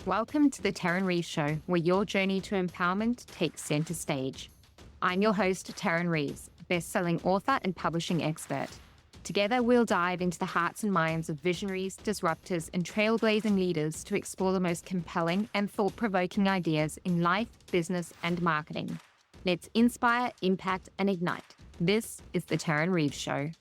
Welcome to the Tarryn Reeves Show, where your journey to empowerment takes center stage. I'm your host, Tarryn Reeves, best-selling author and publishing expert. Together, we'll dive into the hearts and minds of visionaries, disruptors, and trailblazing leaders to explore the most compelling and thought-provoking ideas in life, business, and marketing. Let's inspire, impact, and ignite. This is the Tarryn Reeves Show.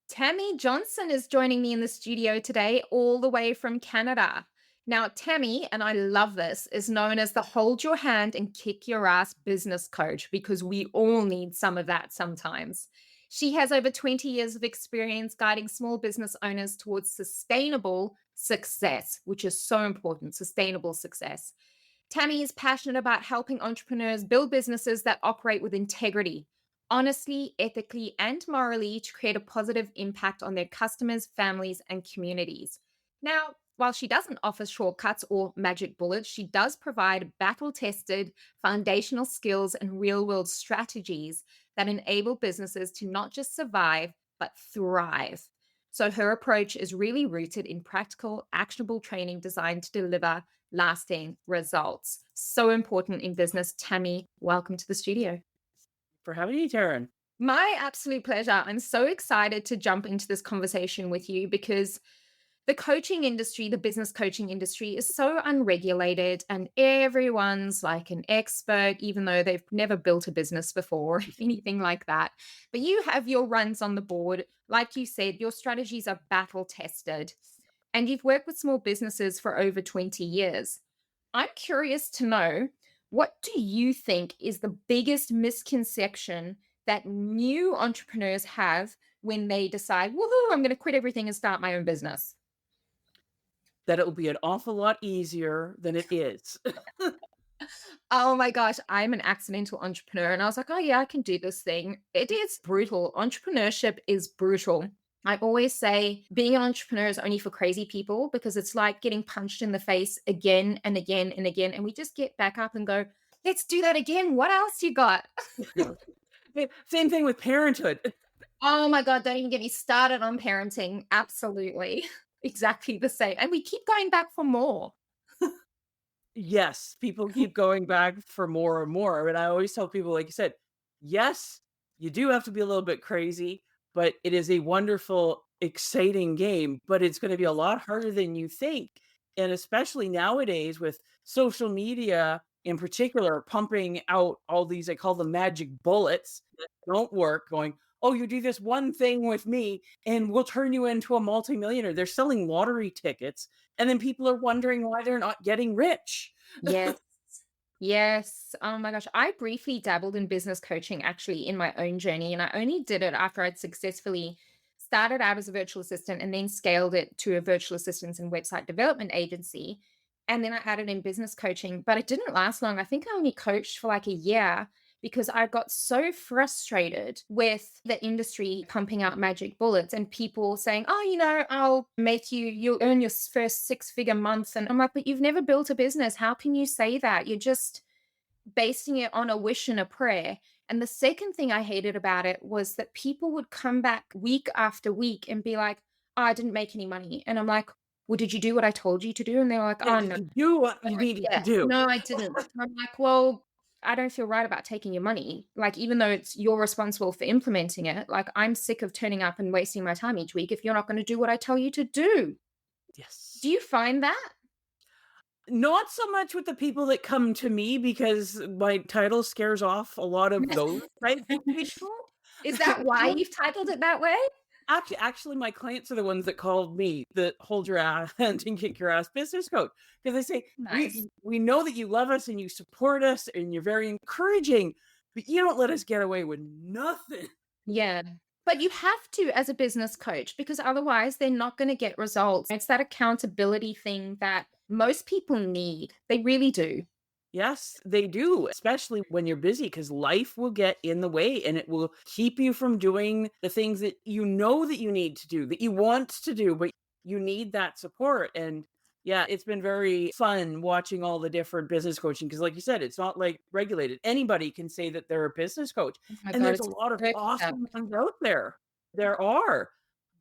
Tammy Johnston is joining me in the studio today, all the way from Canada. Now, Tammy, and I love this, is known as the hold your hand and kick your ass business coach because we all need some of that sometimes. She has over 20 years of experience guiding small business owners towards sustainable success, which is so important, sustainable success. Tammy is passionate about helping entrepreneurs build businesses that operate with integrity, honestly, ethically, and morally to create a positive impact on their customers, families, and communities. Now, while she doesn't offer shortcuts or magic bullets, she does provide battle-tested foundational skills and real-world strategies that enable businesses to not just survive, but thrive. So her approach is really rooted in practical, actionable training designed to deliver lasting results. So important in business. Tammy, welcome to the studio. For having me, Tarryn. My absolute pleasure. I'm so excited to jump into this conversation with you because the coaching industry, the business coaching industry is so unregulated and everyone's like an expert, even though they've never built a business before or anything like that. But you have your runs on the board. Like you said, your strategies are battle tested and you've worked with small businesses for over 20 years. I'm curious to know, what do you think is the biggest misconception that new entrepreneurs have when they decide, woohoo, I'm going to quit everything and start my own business? That it will be an awful lot easier than it is. Oh my gosh, I'm an accidental entrepreneur. And I was like, oh yeah, I can do this thing. It is brutal. Entrepreneurship is brutal. I always say being an entrepreneur is only for crazy people because it's like getting punched in the face again and again and again. And we just get back up and go, let's do that again. What else you got? Same thing with parenthood. Oh my God, don't even get me started on parenting. Absolutely. Exactly the same. And we keep going back for more. Yes, people keep going back for more and more. And I always tell people, like you said, yes, you do have to be a little bit crazy, but it is a wonderful, exciting game, but it's going to be a lot harder than you think. And especially nowadays with social media in particular, pumping out all these, I call them magic bullets that don't work, going, oh, you do this one thing with me and we'll turn you into a multimillionaire. They're selling lottery tickets. And then people are wondering why they're not getting rich. Yes. Yes. Oh my gosh. I briefly dabbled in business coaching actually in my own journey. And I only did it after I'd successfully started out as a virtual assistant and then scaled it to a virtual assistants and website development agency. And then I added in business coaching, but it didn't last long. I think I only coached for like a year because I got so frustrated with the industry pumping out magic bullets and people saying, oh, I'll make you'll earn your first 6-figure month. And I'm like, but you've never built a business. How can you say that? You're just basing it on a wish and a prayer. And the second thing I hated about it was that people would come back week after week and be like, oh, I didn't make any money. And I'm like, well, did you do what I told you to do? And they're like, oh, no. You do what you needed to do. No, I didn't. I'm like, well, I don't feel right about taking your money. Like, even though you're responsible for implementing it, like, I'm sick of turning up and wasting my time each week if you're not going to do what I tell you to do. Yes. Do you find that? Not so much with the people that come to me because my title scares off a lot of those type of people. Is that why you've titled it that way? Actually, my clients are the ones that called me the hold your ass and kick your ass business coach, because they say, Nice. we know that you love us and you support us and you're very encouraging, but you don't let us get away with nothing. Yeah. But you have to as a business coach because otherwise they're not going to get results. It's that accountability thing that most people need. They really do. Yes, they do, especially when you're busy, because life will get in the way and it will keep you from doing the things that you know that you need to do, that you want to do, but you need that support. And yeah, it's been very fun watching all the different business coaching because, like you said, it's not like regulated. Anybody can say that they're a business coach, Oh my and god, there's a it's lot of versatile. awesome ones out there. There are,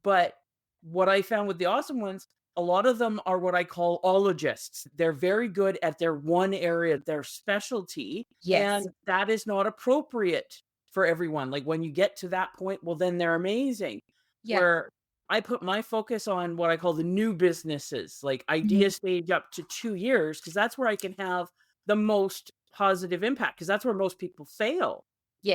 but what I found with the awesome ones, a lot of them are what I call ologists. They're very good at their one area, their specialty, Yes. and that is not appropriate for everyone. Like when you get to that point, well, then they're amazing. Yeah. Where I put my focus on what I call the new businesses, like idea Mhm. stage up to 2 years, because that's where I can have the most positive impact, because that's where most people fail.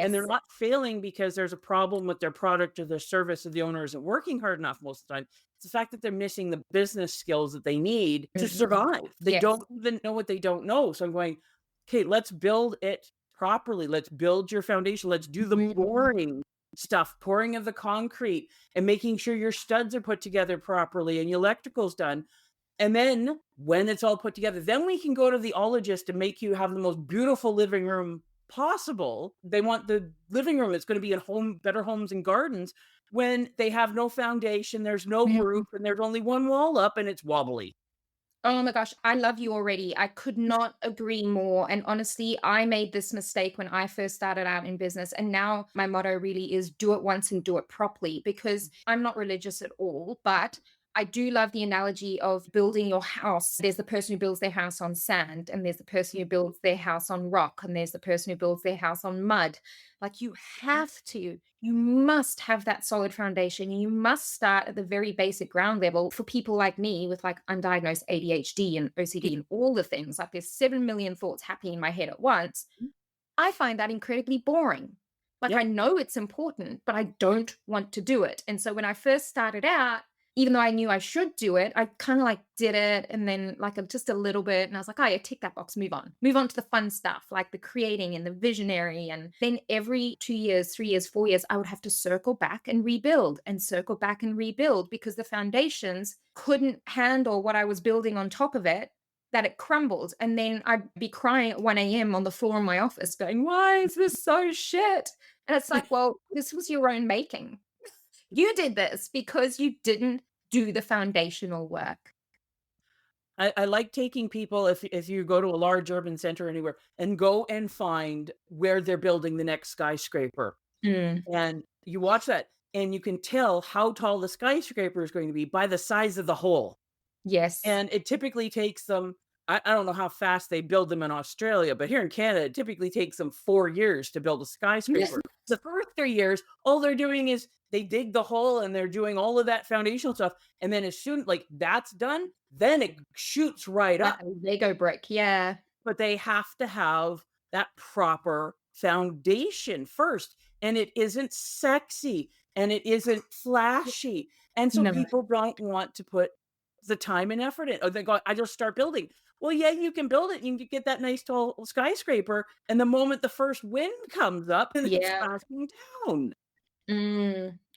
And they're Yes. not failing because there's a problem with their product or their service or the owner isn't working hard enough most of the time. It's the fact that they're missing the business skills that they need to Mhm. survive. They Yes. don't even know what they don't know. So I'm going, okay, let's build it properly. Let's build your foundation. Let's do the Mhm. boring stuff, pouring of the concrete and making sure your studs are put together properly and your electrical's done. And then when it's all put together, then we can go to the ologist and make you have the most beautiful living room possible. They want the living room that's going to be in home, better homes and gardens when they have no foundation, there's no Mhm. roof, and there's only one wall up and it's wobbly. Oh my gosh, I love you already. I could not agree more. And honestly, I made this mistake when I first started out in business. And now my motto really is do it once and do it properly because I'm not religious at all. But I do love the analogy of building your house. There's the person who builds their house on sand, and there's the person who builds their house on rock, and there's the person who builds their house on mud. Like you must have that solid foundation. You must start at the very basic ground level for people like me with like undiagnosed ADHD and OCD and all the things. Like there's 7 million thoughts happening in my head at once. I find that incredibly boring. Like I Yep. know it's important, but I don't want to do it. And so when I first started out, even though I knew I should do it, I kind of like did it and then like just a little bit. And I was like, oh yeah, tick that box, move on. Move on to the fun stuff, like the creating and the visionary. And then every 2 years, 3 years, 4 years, I would have to circle back and rebuild and circle back and rebuild because the foundations couldn't handle what I was building on top of it, that it crumbled. And then I'd be crying at 1 a.m. on the floor in my office going, why is this so shit? And it's like, well, this was your own making. You did this because you didn't do the foundational work. I like taking people, if you go to a large urban center anywhere, and go and find where they're building the next skyscraper. Mm, And you watch that and you can tell how tall the skyscraper is going to be by the size of the hole. yes. And it typically takes them, I don't know how fast they build them in Australia, but here in Canada, it typically takes them 4 years to build a skyscraper. The first 3 years, all they're doing is they dig the hole and they're doing all of that foundational stuff. And then as soon like that's done, then it shoots right Like up. a Lego brick. Yeah. But they have to have that proper foundation first, and it isn't sexy, and it isn't flashy, and so No. people don't want to put the time and effort in. Oh, they go, "I just start building." Well, yeah, you can build it, you can get that nice tall skyscraper, and the moment the first wind comes up, and it's Yeah. crashing down.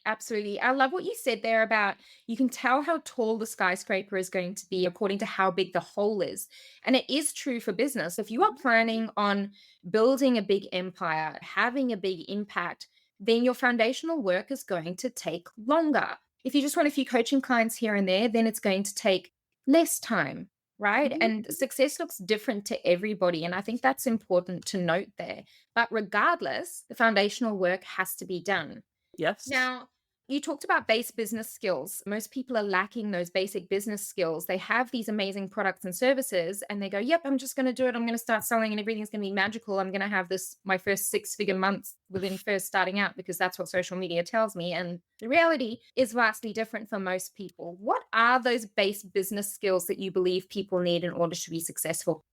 Absolutely. I love what you said there about you can tell how tall the skyscraper is going to be according to how big the hole is. And it is true for business. If you are planning on building a big empire, having a big impact, then your foundational work is going to take longer. If you just want a few coaching clients here and there, then it's going to take less time, right? Mhm. And success looks different to everybody. And I think that's important to note there. But regardless, the foundational work has to be done. Yes. Now, you talked about base business skills. Most people are lacking those basic business skills. They have these amazing products and services and they go, yep, I'm just going to do it. I'm going to start selling and everything's going to be magical. I'm going to have this, my first 6 figure months within first starting out because that's what social media tells me. And the reality is vastly different for most people. What are those base business skills that you believe people need in order to be successful?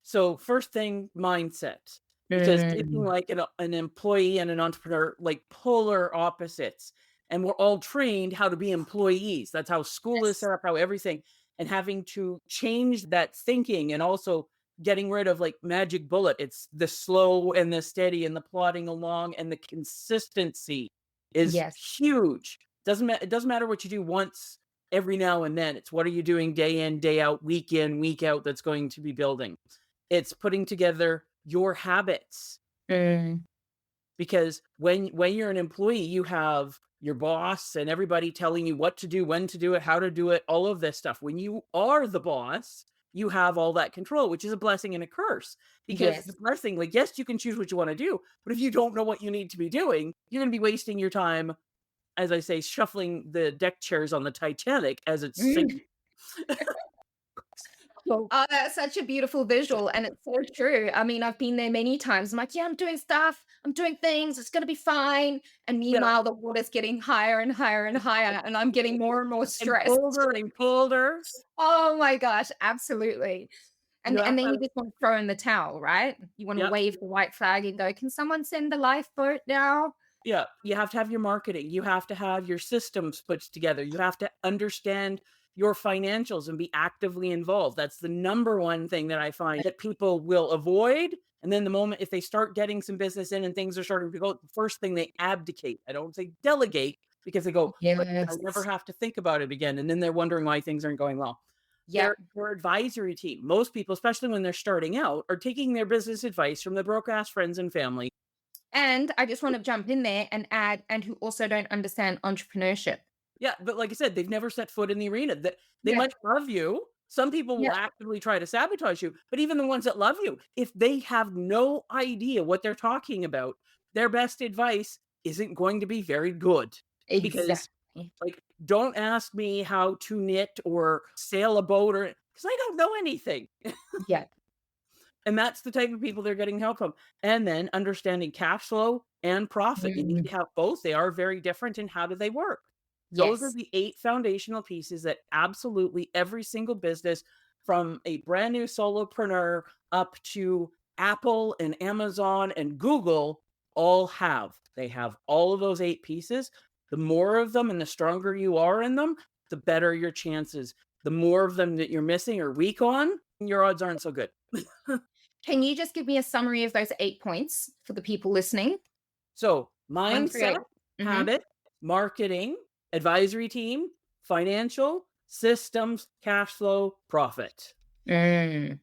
So first thing, mindset, because thinking Mm, like an employee and an entrepreneur, like polar opposites. And we're all trained how to be employees. That's how school is yes. set up, how everything, and having to change that thinking and also getting rid of like magic bullet. It's the slow and the steady and the plodding along and the consistency is Yes. huge. It doesn't matter what you do once every now and then. It's what are you doing day in, day out, week in, week out that's going to be building. It's putting together your habits Mm, because when you're an employee, you have your boss and everybody telling you what to do, when to do it, how to do it, all of this stuff. When you are the boss, you have all that control, which is a blessing and a curse. Because the Yes. blessing, like, yes, you can choose what you want to do, but if you don't know what you need to be doing, you're going to be wasting your time, as I say, shuffling the deck chairs on the Titanic as it's sinking. Mm. So, Oh, that's such a beautiful visual, and it's so true. I mean, I've been there many times. I'm like, "Yeah, I'm doing stuff. I'm doing things. It's gonna be fine." And you know, meanwhile, the water's getting higher and higher and higher, and I'm getting more and more and stressed. colder and colder. Oh my gosh, absolutely. You And have then to, you just want to throw in the towel, right? You wanna yep. wave the white flag and go, "Can someone send the lifeboat now?" Yeah, you have to have your marketing, you have to have your systems put together, you have to understand your financials and be actively involved. That's the number one thing that I find that people will avoid, and then the moment if they start getting some business in and things are starting to go, the first thing they abdicate. I don't say delegate because they go, "Great, I never Yes. have to think about it again," and then they're wondering why things aren't going well. Yep. Their advisory team, most people, especially when they're starting out, are taking their business advice from the broke ass friends and family. And I just wanna jump in there and add, and who also don't understand entrepreneurship. Yeah, but like I said, they've never set foot in the arena. That they Yeah, might love you. Some people will yeah, actively try to sabotage you, but even the ones that love you, if they have no idea what they're talking about, their best advice isn't going to be very good. Because, exactly. like, don't ask me how to knit or sail a boat or because I don't know anything. Yeah. And that's the type of people they're getting help from. And then understanding cash flow and profit. You need Mm. to have both. They are very different and how do they work? Those are Yes. the 8 foundational pieces that absolutely every single business from a brand new solopreneur up to Apple and Amazon and Google all have. They have all of those 8 pieces. The more of them and the stronger you are in them, the better your chances. The more of them that you're missing or weak on, your odds aren't so good. Can you just give me a summary of those 8 points for the people listening? So, 1 through mindset, 8. Mhm. habit, marketing, advisory team, financial, systems, cash flow, profit. Mm.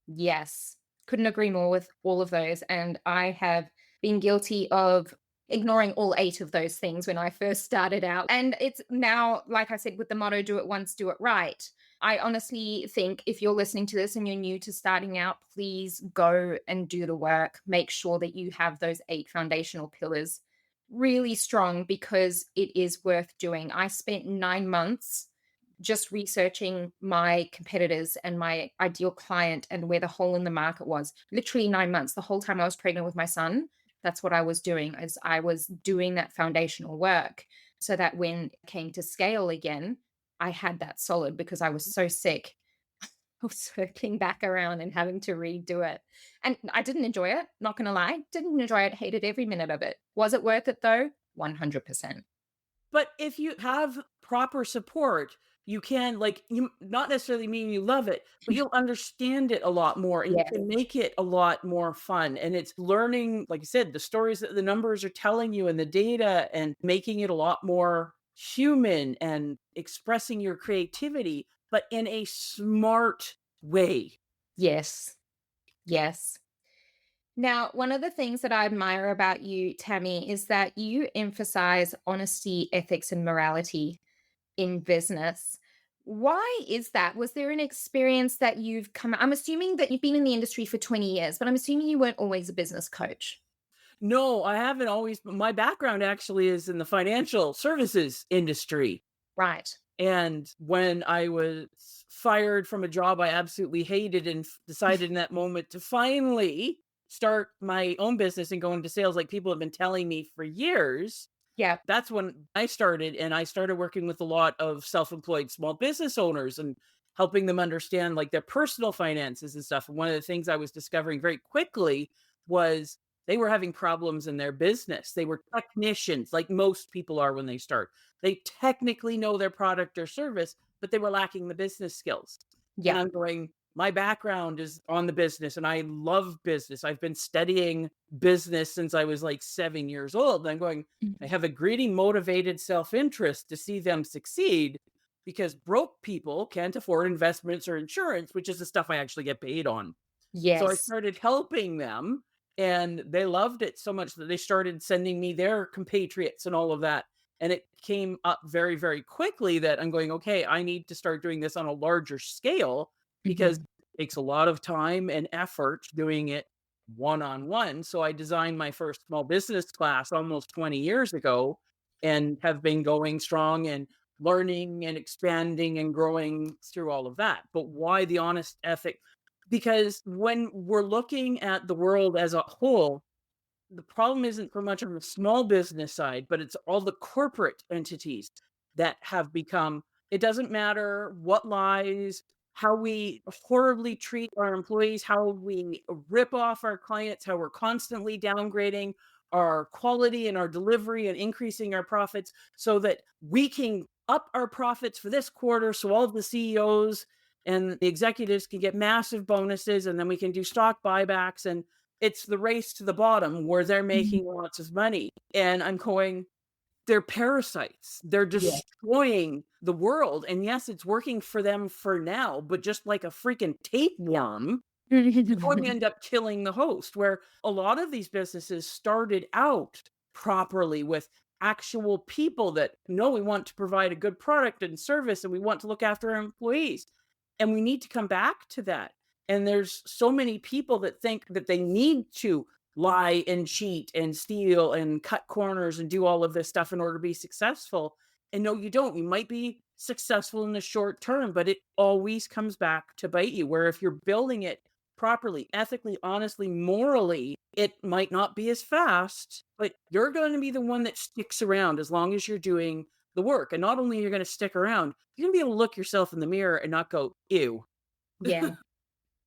Yes. Couldn't agree more with all of those, and I have been guilty of ignoring all 8 of those things when I first started out, and it's now, like I said, with the motto, "Do it once, do it right." I honestly think if you're listening to this and you're new to starting out, please go and do the work. Make sure that you have those 8 foundational pillars really strong because it is worth doing. I spent 9 months just researching my competitors and my ideal client and where the hole in the market was. Literally 9 months, the whole time I was pregnant with my son, that's what I was doing, is I was doing that foundational work so that when it came to scale again, I had that solid because I was so sick of circling back around and having to redo it. And I didn't enjoy it, not gonna lie. Didn't enjoy it, hated every minute of it. Was it worth it though? 100%. But if you have proper support, you can like you not necessarily mean you love it, but you'll understand it a lot more and you Yes. can make it a lot more fun. And it's learning, like I said, the stories that the numbers are telling you and the data and making it a lot more human and expressing your creativity, but in a smart way. Yes. Yes. Now, one of the things that I admire about you, Tammy, is that you emphasize honesty, ethics, and morality in business. Why is that? Was there an experience that you've come I'm assuming that you've been in the industry for 20 years, but I'm assuming you weren't always a business coach. No, I haven't always, my background actually is in the financial services industry. Right. And when I was fired from a job I absolutely hated and decided in that moment to finally start my own business and go into sales like people have been telling me for years, Yeah. that's when I started. And I started working with a lot of self-employed small business owners and helping them understand like their personal finances and stuff. And one of the things I was discovering very quickly was they were having problems in their business. They were technicians, like most people are when they start. They technically know their product or service, but they were lacking the business skills. And Yeah. I'm going, my background is on the business and I love business. I've been studying business since I was like 7 years old. And I'm going, I Mhm. have a greedy, motivated self interest to see them succeed because broke people can't afford investments or insurance, which is the stuff I actually get paid on. So I Yes. started helping them and they loved it so much that they started sending me their compatriots and all of that. And it came up very, very quickly that I'm going, okay, I need to start doing this on a larger scale because Mhm. it takes a lot of time and effort doing it one on one. So I designed my first small business class almost 20 years ago and have been going strong and learning and expanding and growing through all of that. But why the honest ethic? Because when we're looking at the world as a whole, the problem isn't so much on the small business side, but it's all the corporate entities that have become it doesn't matter what lies, how we horribly treat our employees, how we rip off our clients, how we're constantly downgrading our quality and our delivery and increasing our profits so that we can up our profits for this quarter so all of the CEOs and the executives can get massive bonuses and then we can do stock buybacks and it's the race to the bottom where they're Mhm. making lots of money, and I'm going, "They're parasites. They're Yeah. destroying the world, and yes, it's working for them for now, but just like a freaking tapeworm, you're going to end up killing the host," where a lot of these businesses started out properly with actual people that, "No, we want to provide a good product and service, and we want to look after our employees." And we need to come back to that. And there's so many people that think that they need to lie and cheat and steal and cut corners and do all of this stuff in order to be successful. And no, you don't. You might be successful in the short term, but it always comes back to bite you. Where if you're building it properly, ethically, honestly, morally, it might not be as fast, but you're going to be the one that sticks around as long as you're doing the work. And not only are you going to stick around, you're going to be able to look yourself in the mirror and not go, ew. Yeah.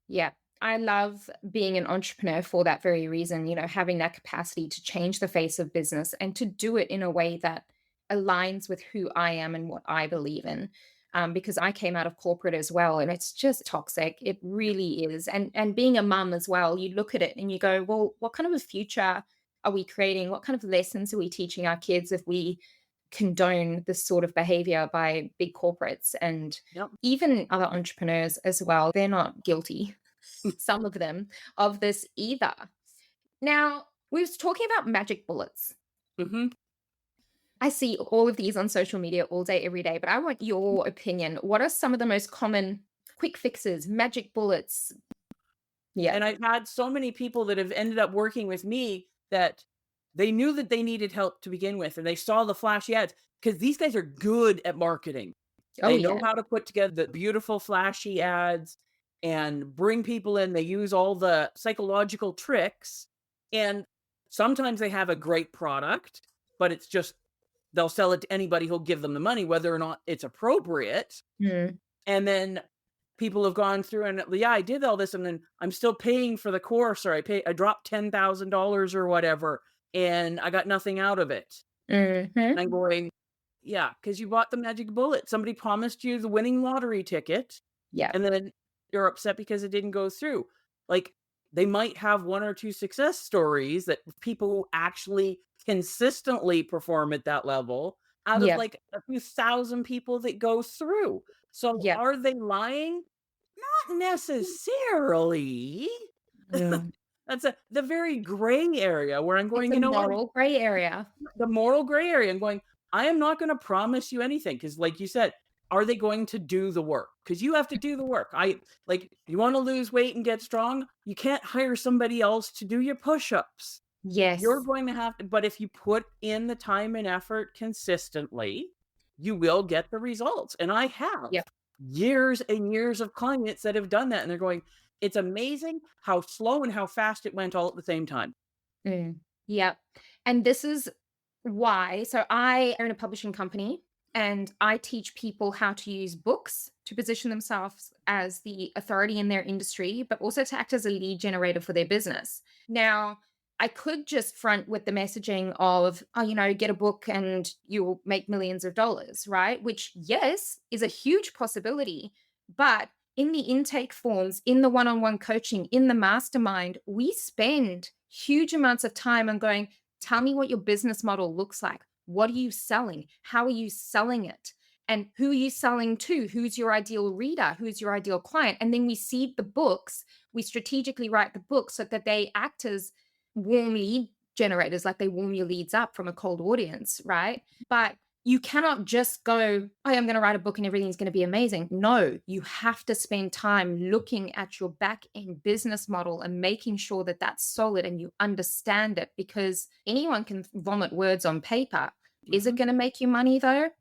Yeah. I love being an entrepreneur for that very reason, having that capacity to change the face of business and to do it in a way that aligns with who I am and what I believe in. Because I came out of corporate as well, and it's just toxic. It really is. And being a mum as well, you look at it and you go, well, what kind of a future are we creating? What kind of lessons are we teaching our kids if we condone this sort of behavior by big corporates and Yep. even other entrepreneurs as well? They're not guilty, some of them, of this either. Now, we was talking about magic bullets. Hmm. I see all of these on social media all day, every day, but I want your opinion. What are some of the most common quick fixes, magic bullets? Yeah. And I've had so many people that have ended up working with me that they knew that they needed help to begin with and they saw the flashy ads because these guys are good at marketing. Oh, They know yeah. how to put together the beautiful flashy ads and bring people in. They use all the psychological tricks and sometimes they have a great product, but it's just they'll sell it to anybody who'll give them the money whether or not it's appropriate. Mm, And then people have gone through and, yeah, I did all this and then I'm still paying for the course or I dropped $10,000 or whatever and I got nothing out of it. And mhm. I'm going, yeah, because you bought the magic bullet. Somebody promised you the winning lottery ticket Yeah. and then you're upset because it didn't go through. Like they might have one or two success stories that people who actually consistently perform at that level out of Yeah. like a few thousand people that go through. So Yeah. are they lying? Not necessarily. Mm. That's the very gray area where I'm It's going, a you know what? moral gray area. The moral gray area. I'm going, I am not going to promise you anything because, like you said, are they going to do the work? Because you have to do the work. I like you want to lose weight and get strong. You can't hire somebody else to do your push-ups. You're Yes. going to have to, but if you put in the time and effort consistently, you will get the results. And I have Yep. years and years of clients that have done that. And they're going, it's amazing how slow and how fast it went all at the same time. Mm. Yep. And this is why. So I own a publishing company and I teach people how to use books to position themselves as the authority in their industry, but also to act as a lead generator for their business. Now, I could just front with the messaging of, oh, get a book and you'll make millions of dollars, right? Which, yes, is a huge possibility. But in the intake forms, in the one on one coaching, in the mastermind, we spend huge amounts of time on going, tell me what your business model looks like. What are you selling? How are you selling it? And who are you selling to? Who's your ideal reader? Who's your ideal client? And then we seed the books. We strategically write the books so that they act as warm lead generators, like they warm your leads up from a cold audience, right? But you cannot just go, oh, I'm going to write a book and everything's going to be amazing. No, you have to spend time looking at your back end business model and making sure that that's solid and you understand it, because anyone can vomit words on paper. Is it Mhm. going to make you money though?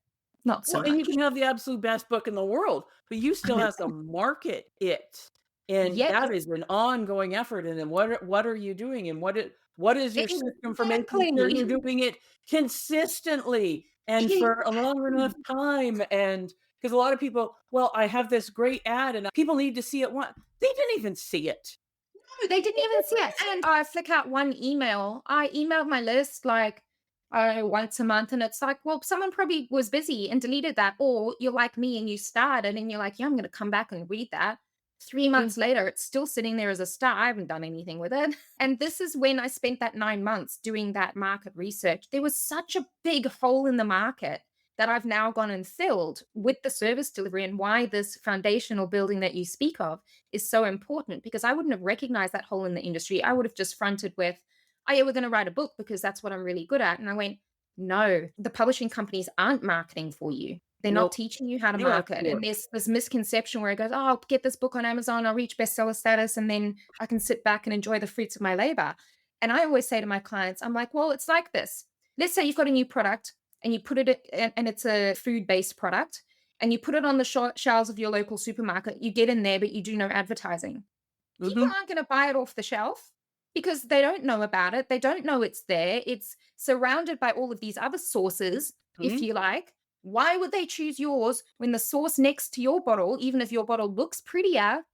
Not so Well, and you much. can have the absolute best book in the world, but you still have to market it, and Yep, that is an ongoing effort, and then what are you doing, and what is your system for making sure exactly. you're doing it consistently and for a long enough time, and because a lot of people, "Well, I have this great ad, and people need to see it once." They didn't even see it. No, they didn't even see it. And I flick out one email. I emailed my list like, once a month. And it's like, well, someone probably was busy and deleted that. Or you're like me and you started and you're like, yeah, I'm going to come back and read that. 3 months later, it's still sitting there as a star. I haven't done anything with it. And this is when I spent that 9 months doing that market research. There was such a big hole in the market that I've now gone and filled with the service delivery, and why this foundational building that you speak of is so important, because I wouldn't have recognized that hole in the industry. I would have just fronted with, oh, yeah, we're going to write a book because that's what I'm really good at. And I went, no, the publishing companies aren't marketing for you. They're not Nope, teaching you how to you have to market. do And it. there's this misconception where it goes, oh, I'll get this book on Amazon, I'll reach bestseller status, and then I can sit back and enjoy the fruits of my labor. And I always say to my clients, I'm like, well, it's like this. Let's say you've got a new product and you put it, and it's a food based product, and you put it on the shelves of your local supermarket. You get in there, but you do no advertising. People Mhm, aren't going to buy it off the shelf because they don't know about it. They don't know it's there. It's surrounded by all of these other sources, if mhm. you like. Why would they choose yours when the source next to your bottle, even if your bottle looks prettier,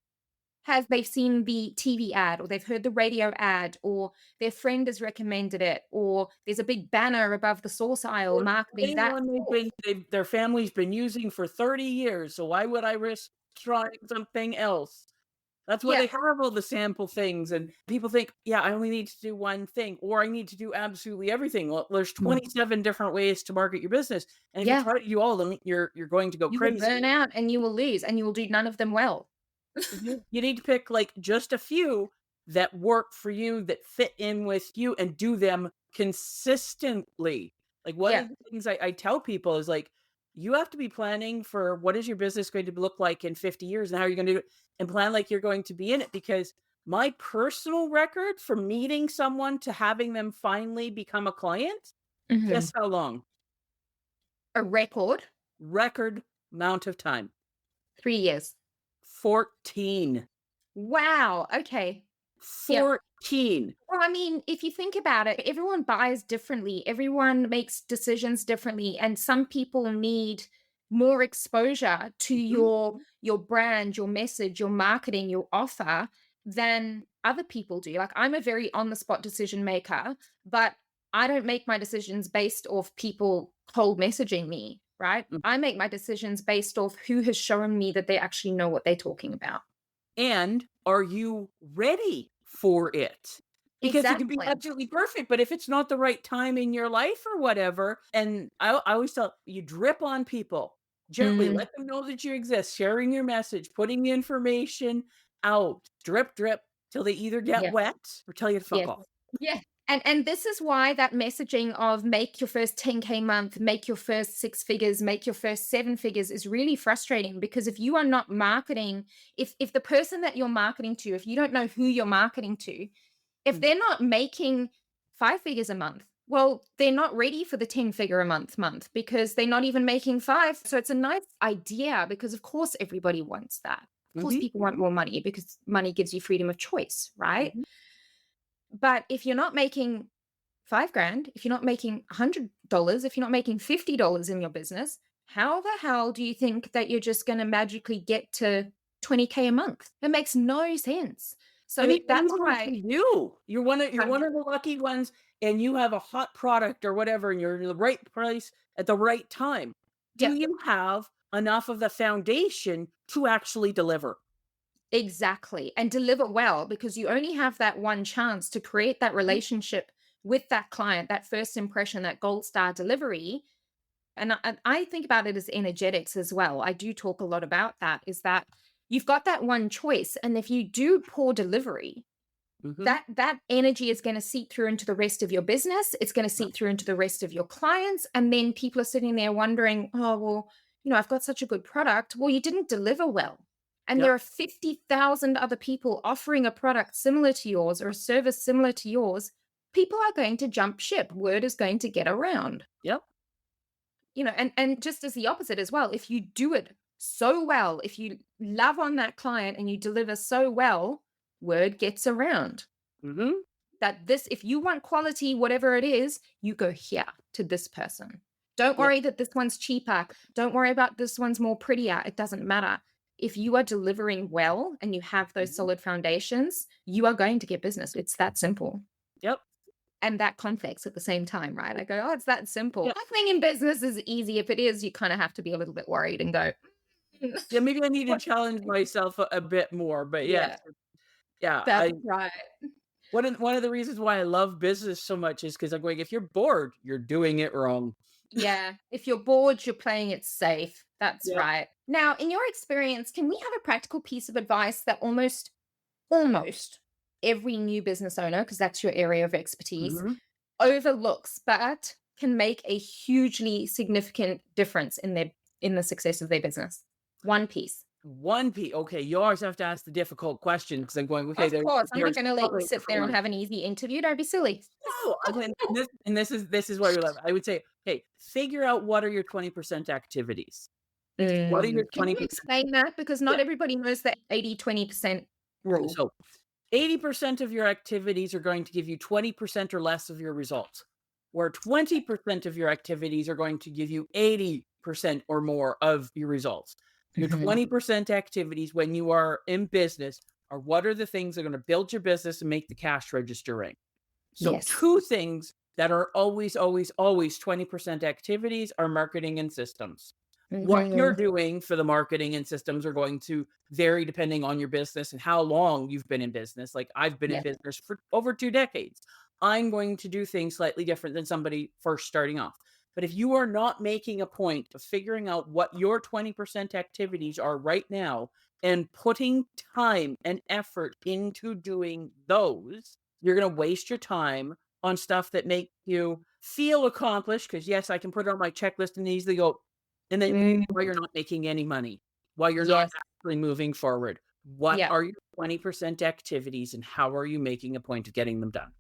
has they've seen the TV ad, or they've heard the radio ad, or their friend has recommended it, or there's a big banner above the sauce aisle Or marketing same that one sauce. their family's been using for 30 years, so why would I risk trying something else? That's why Yeah. they have all the sample things, and people think, "Yeah, I only need to do one thing, or I need to do absolutely everything." Well, there's Mm. 27 different ways to market your business, and if you Yeah. try to do all of them, you're going to go You will crazy. burn out and you will lose and you will do none of them well. You need to pick, like, just a few that work for you, that fit in with you, and do them consistently. Like, one Yeah. of the things I tell people is, like, you have to be planning for what is your business going to look like in 50 years and how you're gonna do it, and plan like you're going to be in it, because my personal record from meeting someone to having them finally become a client, Mhm. guess how long? A record, Record amount of time. 3 years. 14. Wow, okay. Yep. 14. Well, I mean, if you think about it, everyone buys differently. Everyone makes decisions differently, and some people need more exposure to Mhm. your brand, your message, your marketing, your offer than other people do. Like I'm a very on the spot decision maker, but I don't make my decisions based off people cold messaging me, right? Mm. I make my decisions based off who has shown me that they actually know what they're talking about. And are you ready for it? Because it can be Exactly. absolutely perfect, but if it's not the right time in your life or whatever, and I always tell you, drip on people gently, Mhm. let them know that you exist, sharing your message, putting the information out, drip, drip, till they either get Yeah. wet or tell you to fuck Yes. off. Yeah. And this is why that messaging of make your first 10K month, make your first 6 figures, make your first 7 figures is really frustrating, because if you are not marketing, if the person that you're marketing to, if you don't know who you're marketing to, if Mm, they're not making 5 figures a month, well, they're not ready for the 10 figure a month because they're not even making five. So it's a nice idea, because of course everybody wants that. Of course mhm, people want more money because money gives you freedom of choice, right? mhm. But if you're not making 5 grand, if you're not making $100, if you're not making $50 in your business, how the hell do you think that you're just going to magically get to 20K a month? It makes no sense. I So mean, that's you why lucky you. You're um, one of the lucky ones, and you have a hot product or whatever, and you're in the right price at the right time. Do yeah, you have enough of the foundation to actually deliver? exactly. And deliver well, because you only have that one chance to create that Mhm, relationship with that client, that first impression, that gold star delivery. And I think about it as energetics as well. I do talk a lot about that, is that you've got that one choice. And if you do poor delivery, Mhm. That energy is going to seep through into the rest of your business. It's going to Yep. seep through into the rest of your clients. And then people are sitting there wondering, oh, well, I've got such a good product. Well, you didn't deliver well. And there Yep. are 50,000 other people offering a product similar to yours or a service similar to yours. People are going to jump ship. Word is going to get around. Yep. And just as the opposite as well, if you do it so well, if you love on that client and you deliver so well, word gets around Mhm. that if you want quality, whatever it is, you go here to this person. Don't Yep. worry that this one's cheaper. Don't worry about this one's more prettier. It doesn't matter. If you are delivering well and you have those Mhm. solid foundations, you are going to get business. It's that simple. Yep. And that conflicts at the same time, right? I go, oh, it's that simple. Yep. Nothing in business is easy. If it is, you kind of have to be a little bit worried and go, Yeah, maybe I need to what? challenge myself a bit more, but yes. Yeah, Yeah, that's right. one of the reasons why I love business so much is because 'cause I'm going, "If you're bored, you're doing it wrong." Yeah. If you're bored, you're playing it safe. That's Yep. right. Now, in your experience, can we have a practical piece of advice that almost every new business owner, because that's your area of expertise, Mhm. overlooks, but can make a hugely significant difference in the success of their business? One piece. Okay, you always have to ask the difficult question because 'cause I'm going, "Okay, Of course, I'm not there's going to let you probably sit there and different have an easy interview. Don't be silly. No, I mean, this is why we love it. I would say, "Hey, figure out what are your 20% activities. What are your Can you 20%?" explain that? Because not Yeah. everybody knows the 80-20% rule. So 80% of your activities are going to give you 20% or less of your results, where 20% of your activities are going to give you 80% or more of your results. Your Mhm. 20% activities when you are in business are what are the things that are going to build your business and make the cash register ring. So, Yes. two things that are always, always, always 20% activities are marketing and systems. What you're Mhm. doing for the marketing and systems are going to vary depending on your business and how long you've been in business. Like I've been in Yeah. business for over 2 decades. I'm going to do things slightly different than somebody first starting off. But if you are not making a point of figuring out what your 20% activities are right now and putting time and effort into doing those, you're going to waste your time on stuff that make you feel accomplished. Because yes, I can put it on my checklist and easily go, and then Mm. while you're not making any money, while you're not Yes. actually moving forward, what Yeah, are your 20% activities and how are you making a point of getting them done?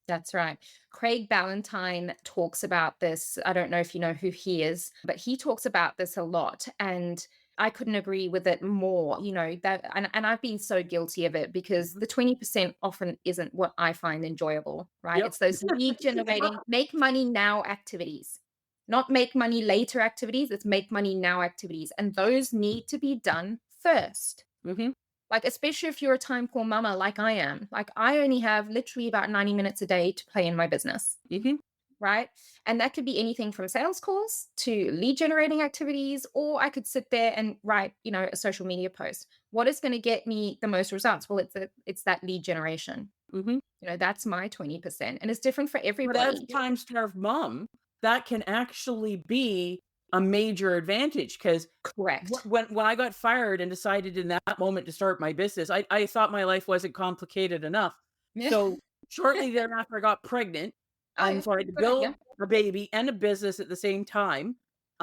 that's right. Craig Ballantyne talks about this. I don't know if you know who he is, but he talks about this a lot. And I couldn't agree with it more. And I've been so guilty of it because Mhm. the 20% often isn't what I find enjoyable, right? Yep. It's those lead generating, make money now activities, not make money later activities. It's make money now activities. And those need to be done first. Mhm. Like, especially if you're a time poor mama like I am. Like, I only have literally about 90 minutes a day to play in my business, Mhm. right? And that could be anything from sales calls to lead generating activities, or I could sit there and write, a social media post. What is going to get me the most results? Well, it's that lead generation. Mhm. That's my 20%. And it's different for But as everybody. a time-starved mom, that can actually be a major advantage because Correct. when I got fired and decided in that moment to start my business, I thought my life wasn't complicated enough. Yeah. So, shortly thereafter, I got pregnant, Oh, and yeah. so I had to Good on you. build a baby and a business at the same time.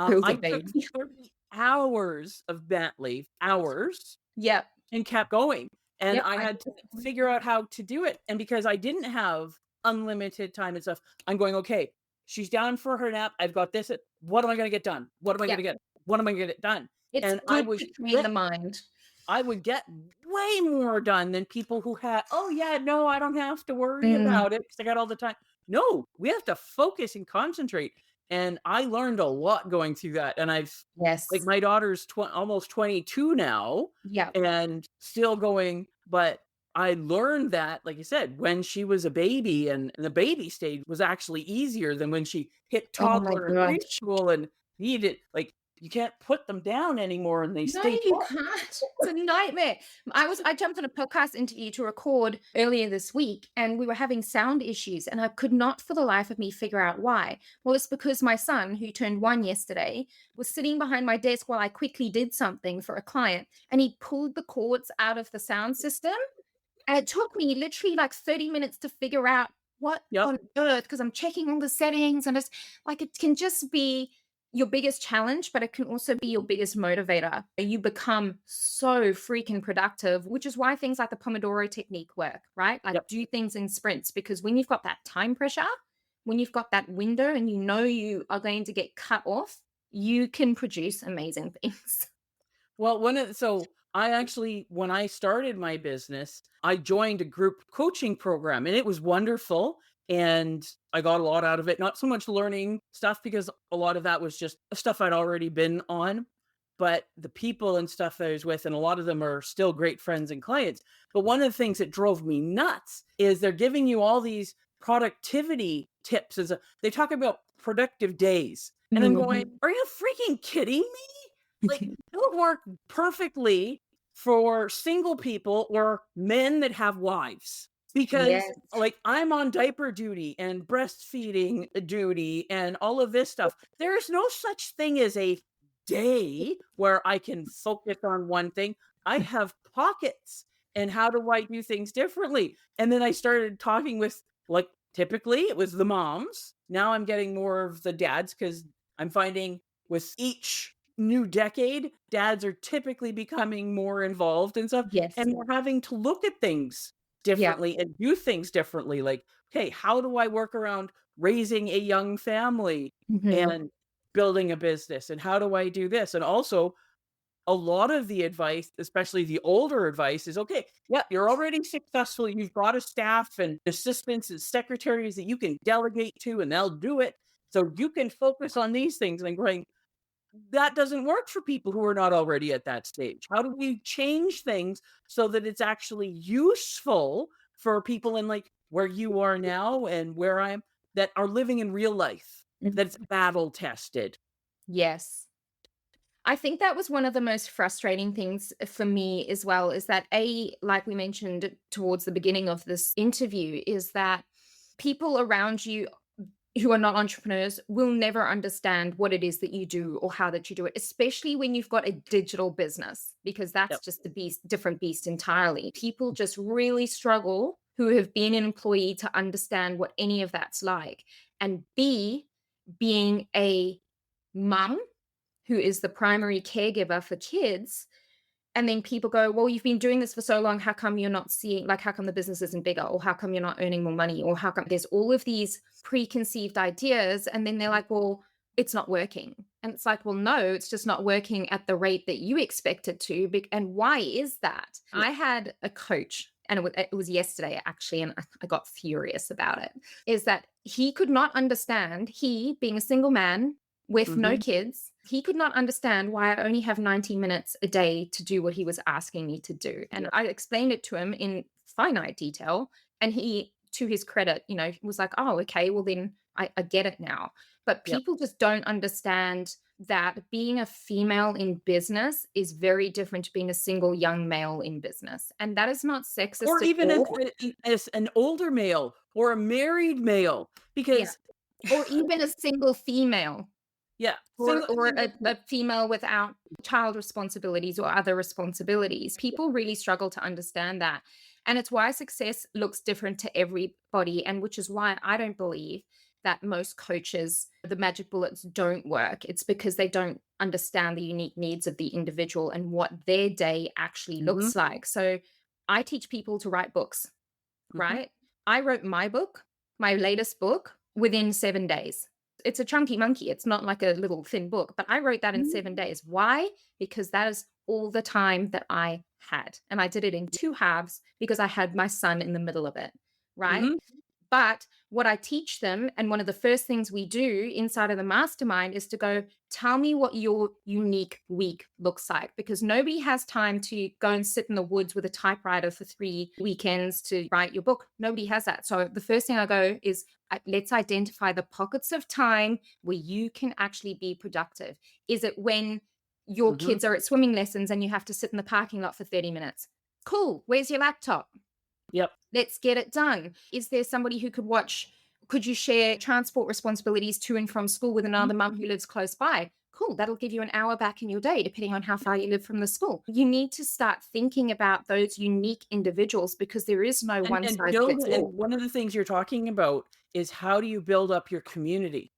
Build a I took baby. 30 hours of mat leave, hours, Yep. and kept going. And Yep. I I had did to it. figure out how to do it. And because I didn't have unlimited time and stuff, I'm going, okay, she's down for her nap. I've got this. What am I going to get done? What am I going Yeah. to get? What am I going to get done? It's And good to train the mind. I would get way more done than people who had, oh yeah, no, I don't have to worry Mm, about it because I got all the time. No, we have to focus and concentrate. And I learned a lot going through that. And like yes. my daughter's almost 22 now Yeah. and still going, but I learned that, like you said, when she was a baby and the baby stage was actually easier than when she hit Oh my toddler and gosh. preschool and needed, like, you can't put them down anymore and they No, stay you put. can't. It's a nightmare. I jumped on a podcast interview to record earlier this week and we were having sound issues and I could not for the life of me figure out why. Well, it's because my son, who turned 1 yesterday, was sitting behind my desk while I quickly did something for a client and he pulled the cords out of the sound system And it took me literally like 30 minutes to figure out what Yep, on earth, because I'm checking all the settings and it's like it can just be your biggest challenge, but it can also be your biggest motivator. You become so freaking productive, which is why things like the Pomodoro technique work, right? Like yep. do things in sprints, because when you've got that time pressure, when you've got that window and you know you are going to get cut off, you can produce amazing things. Well, so I actually, when I started my business, I joined a group coaching program and it was wonderful. And I got a lot out of it. Not so much learning stuff because a lot of that was just stuff I'd already been on, but the people and stuff that I was with, and a lot of them are still great friends and clients. But one of the things that drove me nuts is they're giving you all these productivity tips. They talk about productive days. And I'm going, Mhm. are you freaking kidding me? Like, it would work perfectly for single people or men that have wives because, Yes. like, I'm on diaper duty and breastfeeding duty and all of this stuff. There is no such thing as a day where I can focus on one thing. I have pockets. And how do I do things differently? And then I started talking with, like, typically it was the moms. Now I'm getting more of the dads because I'm finding with each new decade, dads are typically becoming more involved and stuff, Yes. and we're having to look at things Yeah. differently and do things differently. Like, okay, how do I work around raising a young family Mhm. and building a business? And how do I do this? And also, a lot of the advice, especially the older advice, is okay, yeah, you're already successful. You've got a staff and assistants and secretaries that you can delegate to, and they'll do it. So you can focus on these things. And I'm going, that doesn't work for people who are not already at that stage. How do we change things so that it's actually useful for people in like where you are now and where I'm that are living in real life, that's Mhm. battle tested? Yes. I think that was one of the most frustrating things for me as well, is that like we mentioned towards the beginning of this interview, is that people around you who are not entrepreneurs will never understand what it is that you do or how that you do it, especially when you've got a digital business, because that's Yep. just a different beast entirely. People just really struggle who have been an employee to understand what any of that's like. And B, being a mum who is the primary caregiver for kids. And then people go, well, you've been doing this for so long. How come you're not seeing, like, how come the business isn't bigger? Or how come you're not earning more money? Or how come there's all of these preconceived ideas? And then they're like, well, it's not working. And it's like, well, no, it's just not working at the rate that you expect it to. And why is that? Yep. I had a coach, and it was yesterday actually, and I got furious about it. Is that he could not understand, he being a single man with no Mhm. kids, he could not understand why I only have 90 minutes a day to do what he was asking me to do. And Yep. I explained it to him in finite detail. And he, to his credit, was like, oh, okay, well, then I get it now. But Yep. people just don't understand that being a female in business is very different to being a single young male in business. And that is not Or sexist at even all. as an older male or a married male, Yeah. because Or even a single female. yeah, Or single, or a female without child responsibilities or other responsibilities. People really struggle to understand that. And it's why success looks different to everybody, and which is why I don't believe that most coaches, the magic bullets don't work. It's because they don't understand the unique needs of the individual and what their day actually mhm, looks like. So I teach people to write books, mhm, right? I wrote my book, my latest book, within 7 days. It's a chunky monkey. It's not like a little thin book, but I wrote that in mhm, 7 days. Why? Because that is all the time that I had. And I did it in two halves because I had my son in the middle of it, right? mhm, But what I teach them, and one of the first things we do inside of the mastermind is to go, tell me what your unique week looks like, because nobody has time to go and sit in the woods with a typewriter for 3 weekends to write your book. Nobody has that. So the first thing I go is, let's identify the pockets of time where you can actually be productive. Is it when your mhm, kids are at swimming lessons and you have to sit in the parking lot for 30 minutes? Cool. Where's your laptop? yep, Let's get it done. Is there somebody who could you share transport responsibilities to and from school with mhm, another mum who lives close by? Cool, that'll give you an hour back in your day, depending on how far you live from the school. You need to start thinking about those unique individuals because there is no one And size build fits and all. one of the things you're talking about is how do you build up your community?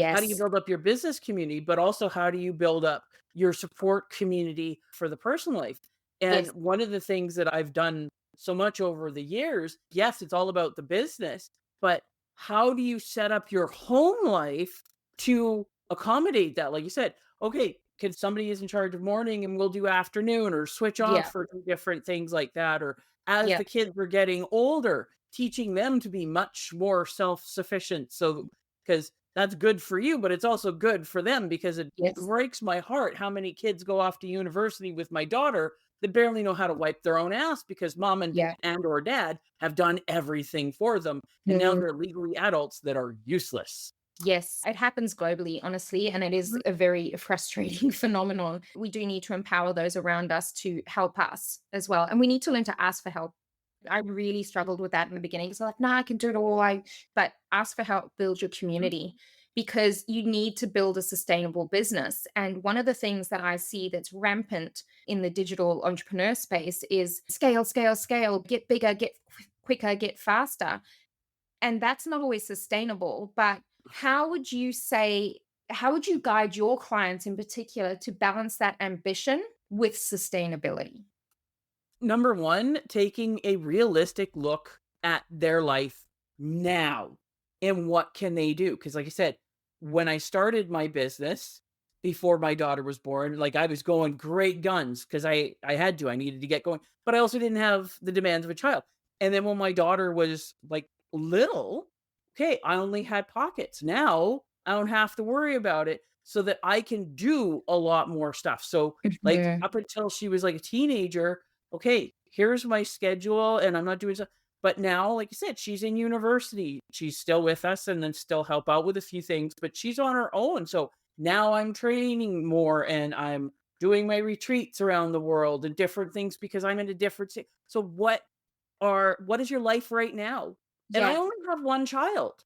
How do you Yes, build up your business community, but also how do you build up your support community for the personal life? And yes, one of the things that I've done so much over the years, yes, it's all about the business, but how do you set up your home life to accommodate that? Like you said, okay, can somebody is in charge of morning and we'll do afternoon or switch off yeah, for different things like that? Or as yeah, the kids were getting older, teaching them to be much more self-sufficient. So, because that's good for you, but it's also good for them because it yes, breaks my heart how many kids go off to university with my daughter that barely know how to wipe their own ass because mom yeah. and or dad have done everything for them and now Mm. they're legally adults that are useless. Yes, it happens globally, honestly, and it is a very frustrating phenomenon. We do need to empower those around us to help us as well. And we need to learn to ask for help. I really struggled with that in the beginning. So like, nah, I can do it all. But ask for help, build your Mhm. community because you need to build a sustainable business. And one of the things that I see that's rampant in the digital entrepreneur space is scale, scale, scale, get bigger, get quicker, get faster, and that's not always sustainable. But how would you say, how would you guide your clients in particular to balance that ambition with sustainability? Number 1, taking a realistic look at their life now and what can they do? Because, like I said, when I started my business before my daughter was born, like, I was going great guns because I had to, I needed to get going, but I also didn't have the demands of a child. And then when my daughter was, like, little, okay, I only had pockets. Now, I don't have to worry about it so that I can do a lot more stuff. So, like, Mhm. up until she was, like, a teenager, okay, here's my schedule and I'm not doing so. But now, like I said, she's in university. She's still with us and then still help out with a few things, but she's on her own. So now I'm training more and I'm doing my retreats around the world and different things because I'm in a different state. So what is your life right now? And I Yeah. only have one child.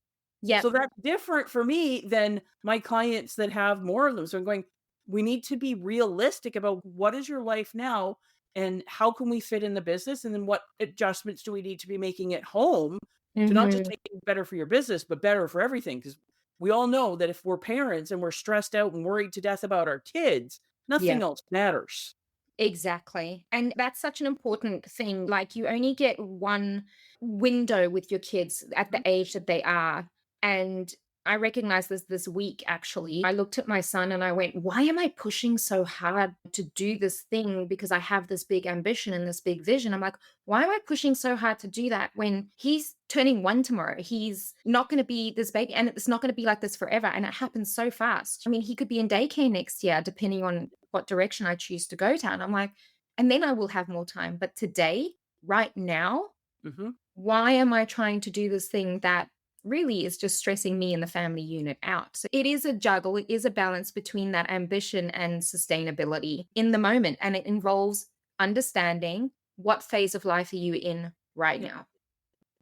So Yep. that's different for me than my clients that have more of them. So I'm going, we need to be realistic about what is your life now and how can we fit in the business? And then what adjustments do we need to be making at home to not just Mhm. make it better for your business, but better for everything? Because we all know that if we're parents and we're stressed out and worried to death about our kids, Yeah. nothing else matters. Exactly. And that's such an important thing. Like, you only get one window with your kids at the Mhm. age that they are. And I recognized this week, actually. I looked at my son and I went, why am I pushing so hard to do this thing? Because I have this big ambition and this big vision. I'm like, why am I pushing so hard to do that when he's turning one tomorrow? He's not going to be this baby and it's not going to be like this forever. And it happens so fast. I mean, he could be in daycare next year, depending on what direction I choose to go down. I'm like, and then I will have more time. But today, right now, Mhm. why am I trying to do this thing that really is just stressing me and the family unit out? So it is a juggle, it is a balance between that ambition and sustainability in the moment. And it involves understanding what phase of life are you in right now.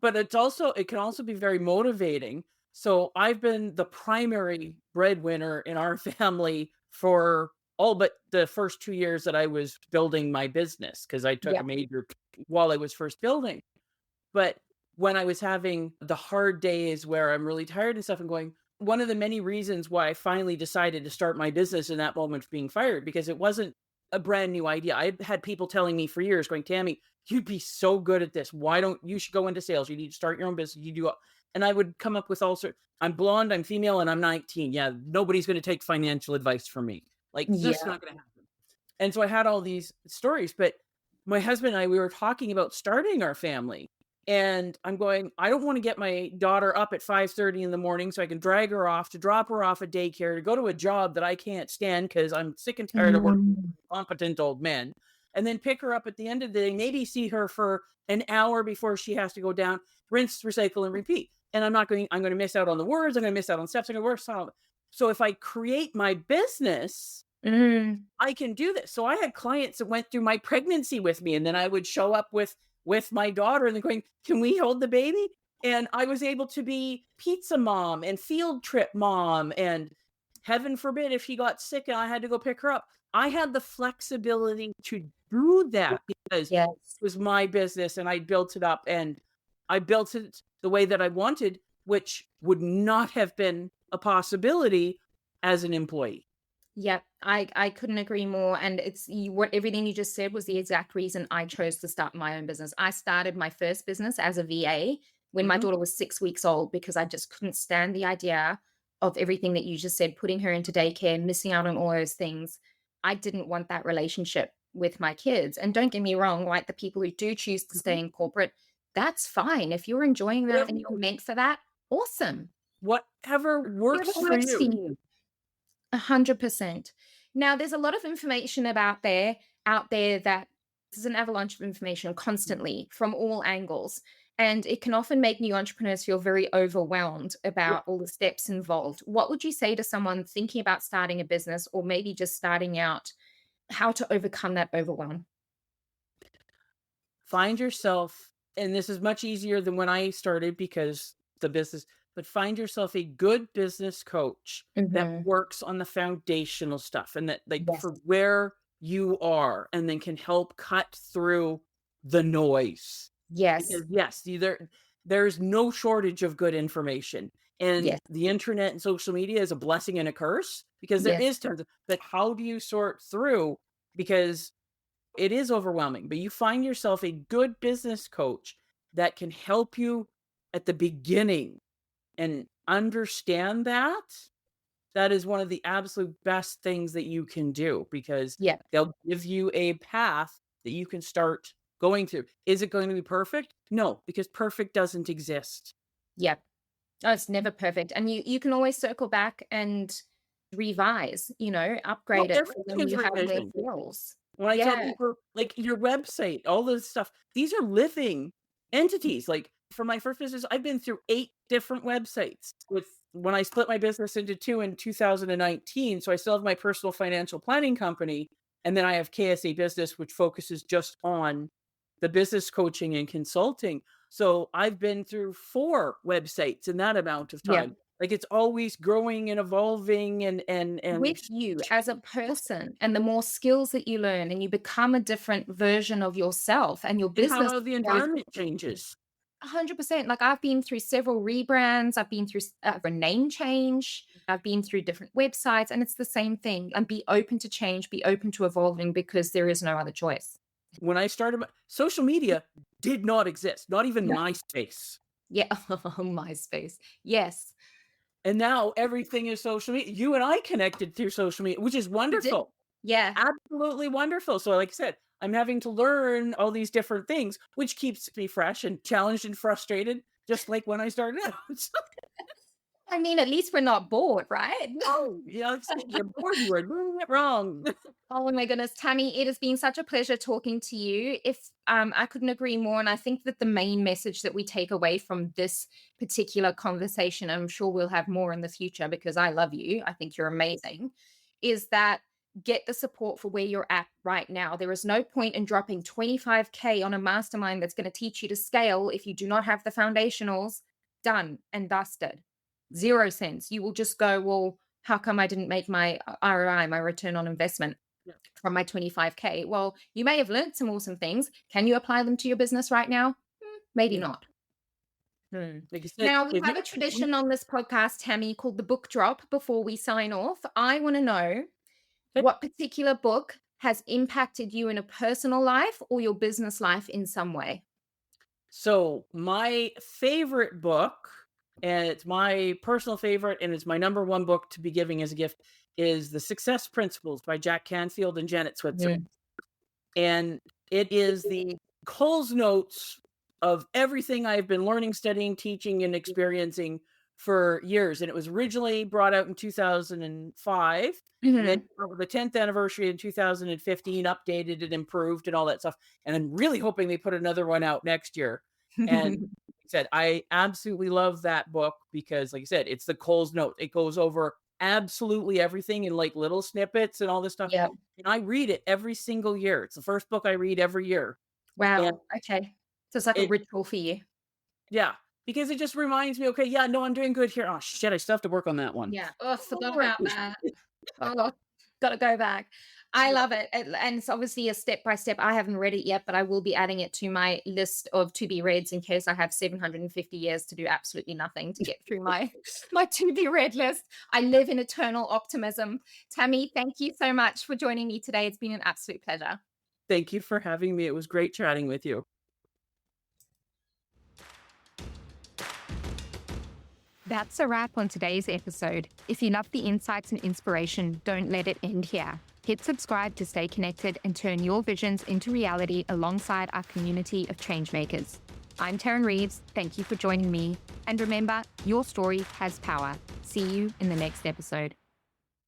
But it can also be very motivating. So I've been the primary breadwinner in our family for all but the first 2 years that I was building my business because I took a Yeah. major while I was first building. But when I was having the hard days where I'm really tired and stuff and going, one of the many reasons why I finally decided to start my business in that moment of being fired, because it wasn't a brand new idea. I had people telling me for years, going, Tammy, you'd be so good at this. Why don't you should go into sales? You need to start your own business. You do, and I would come up with all sorts. I'm blonde, I'm female, and I'm 19. Yeah, nobody's going to take financial advice from me. Like, just Yeah. not going to happen. And so I had all these stories, but my husband and I, we were talking about starting our family. And I'm going, I don't want to get my daughter up at 5:30 in the morning so I can drag her off to drop her off at daycare to go to a job that I can't stand because I'm sick and tired of working Mm. with competent old men. And then pick her up at the end of the day, maybe see her for an hour before she has to go down, rinse, recycle, and repeat. And I'm going to miss out on the words. I'm going to miss out on steps. I'm going to work. So if I create my business, Mm. I can do this. So I had clients that went through my pregnancy with me, and then I would show up with my daughter and they're going, "Can we hold the baby?" And I was able to be pizza mom and field trip mom and heaven forbid if she got sick and I had to go pick her up, I had the flexibility to do that because it Yes. was my business and I built it up and I built it the way that I wanted, which would not have been a possibility as an employee. Yep, I couldn't agree more, and it's you what everything you just said was the exact reason I chose to start my own business. I started my first business as a VA when my Mhm. daughter was 6 weeks old because I just couldn't stand the idea of everything that you just said, putting her into daycare, missing out on all those things. I didn't want that relationship with my kids, and don't get me wrong, like, the people who do choose to Mhm. stay in corporate, that's fine. If you're enjoying that Whatever and you're meant for that, awesome. whatever Whatever works for works for you. you. 100%. Now, there's a lot of information out there that there's an avalanche of information constantly from all angles, and it can often make new entrepreneurs feel very overwhelmed Yeah. about all the steps involved. What would you say to someone thinking about starting a business or maybe just starting out, how to overcome that overwhelm? Find yourself, and this is much easier than when I started because the business, but find yourself a good business coach that Mhm. works on the foundational stuff and that, like, Yes. for where you are, and then can help cut through the noise. Yes. Because yes, there's no shortage of good information. And Yes. the internet and social media is a blessing and a curse because there Yes. is tons of, but how do you sort through? Because it is overwhelming, but you find yourself a good business coach that can help you at the beginning and understand that. That is one of the absolute best things that you can do because Yeah. they'll give you a path that you can start going through. Is it going to be perfect? No, because perfect doesn't exist. Yeah. Oh, it's never perfect. And you can always circle back and revise, Well, upgrade it for everything when is you have more revision. skills. When I tell Yeah. people, like, your website, all this stuff, these are living entities. Like, for my first business, I've been through 8 different websites with when I split my business into 2 in 2019, so I still have my personal financial planning company, and then I have KSA Business, which focuses just on the business coaching and consulting. So, I've been through 4 websites in that amount of Yeah. time. Like, it's always growing and evolving and With you as a person and the more skills that you learn and you become a different version of yourself and your and business how the grows environment changes. 100%. Like I've been through several rebrands, I've been through a name change, I've been through different websites, and it's the same thing. And be open to change, be open to evolving because there is no other choice. When I started my social media did not exist, not even Yeah. MySpace. Yeah. MySpace. Yes. And now everything is social media. You and I connected through social media, which is We did. wonderful. Yeah. Absolutely wonderful. So like I said, I'm having to learn all these different things, which keeps me fresh and challenged and frustrated, just like when I started out. I mean, at least we're not bored, right? Oh, yeah, it's like you're bored, you are doing it wrong. Oh my goodness, Tammy, it has been such a pleasure talking to you. If I couldn't agree more, and I think that the main message that we take away from this particular conversation, and I'm sure we'll have more in the future because I love you. I think you're amazing. Is that get the support for where you're at right now. There is no point in dropping 25K on a mastermind that's going to teach you to scale if you do not have the foundationals done and dusted. 0 cents. You will just go, well, how come I didn't make my ROI, my return on investment? Yeah. From my 25K. Well, you may have learned some awesome things. Can you apply them to your business right now? Maybe Yeah. not. Hmm. Like I said, Now, we if have a tradition on this podcast, Tammy, called the book drop before we sign off. I want to know what particular book has impacted you in a personal life or your business life in some way. so my favorite book, and it's my personal favorite, and it's my number one book to be giving as a gift, is The Success Principles by Jack Canfield and Janet Switzer. Mm. And it is the Coles Notes of everything I've been learning, studying, teaching, and experiencing for years. And it was originally brought out in 2005. And then Mhm. over the 10th anniversary in 2015, updated and improved and all that stuff. And I'm really hoping they put another one out next year. And like I said, I absolutely love that book because, like I said, it's the Coles Note. It goes over absolutely everything in like little snippets and all this stuff. Yeah. And I read it every single year. It's the first book I read every year. And Wow. Okay. So it's like a it ritual for you. yeah. because it just reminds me, okay, yeah, no, I'm doing good here. Oh shit, I still have to work on that one. Yeah. Oh, forgot All right. about that. Oh, gotta go back. I love it. And it's obviously a step by step. I haven't read it yet, but I will be adding it to my list of to be reads in case I have 750 years to do absolutely nothing to get through my my to be read list. I live in eternal optimism. Tammy, thank you so much for joining me today. It's been an absolute pleasure. Thank you for having me. It was great chatting with you. That's a wrap on today's episode. If you love the insights and inspiration, don't let it end here. Hit subscribe to stay connected and turn your visions into reality alongside our community of changemakers. I'm Tarryn Reeves. Thank you for joining me. And remember, your story has power. See you in the next episode.